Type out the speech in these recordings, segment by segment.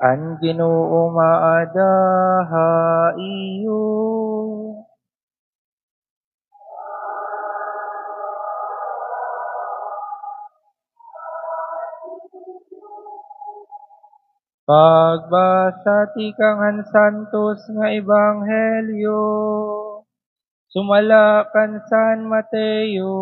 Ang Ginoo maadaha iyo. Pagbasa ti kang Santos nga Ebanghelyo, sumala kan San Mateo.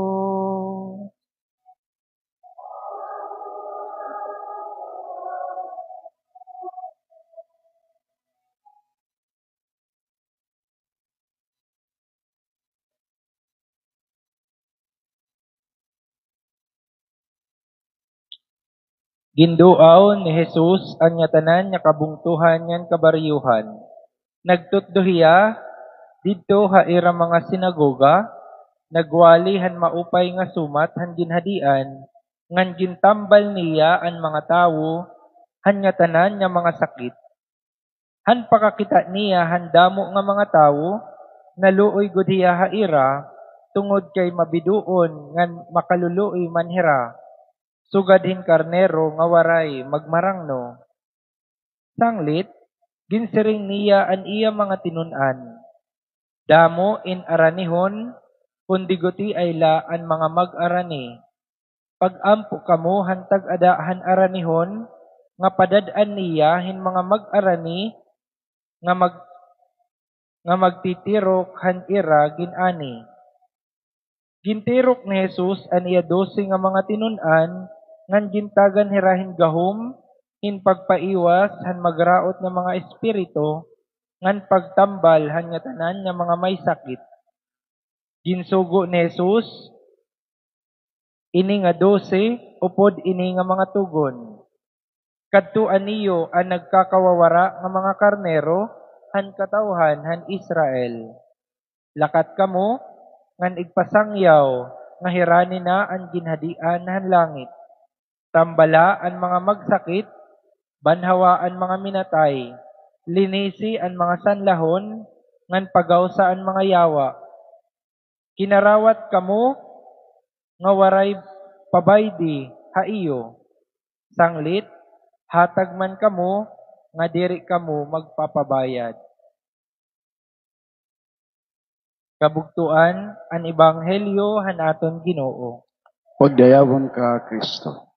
Ginduaw ni Jesus anya tanan nya kabungtuhan ngan kabaryuhan. Nagtutduhiya didto ha ira mga sinagoga, nagwali han maupay nga sumat han ginhadian, ngan gintambal niya an mga tawo han nya tanan nya mga sakit. Han pakakita niya han damo nga mga tawo, naluoy gud hiya ha ira, tungod kay mabiduon ngan makaluluoy man hira. Sugadhin karnero nga waray magmarangno. Sanglit, ginsiring niya an iya mga tinun-an. Damo in aranihon, kundi guti ay laan mga mag-arani. Pag-ampo kamo hantag adahan aranihon, nga padad-an niya hin mga mag-arani, nga magtitirok han ira ginani. Gintirok ni Jesus an iya 12 nga mga tinun-an, ngan gintagan hirahin gahom, in pagpaiwas han magraot nga mga espiritu, ngan pagtambal han nga tanan nga mga may sakit. Ginsugo ni Jesus, ini nga 12, upod ini nga mga tugon. Kadtuan niyo ang nagkakawawara nga mga karnero, han katawhan han Israel. Lakat kamo, ngan igpasangyaw, nga hirani na ang ginhadian han langit. Tambala ang mga magsakit, banhawa ang mga minatay, linisi ang mga sanlahon, ngan pagawsa ang mga yawa. Kinarawat kamo, nga waray pabaydi ha iyo. Sanglit, hatag man kamo, nga diri kamo magpapabayad. Kabugtuan, ang Ebanghelyo han aton Ginoo. Pagdayawon ka, Kristo.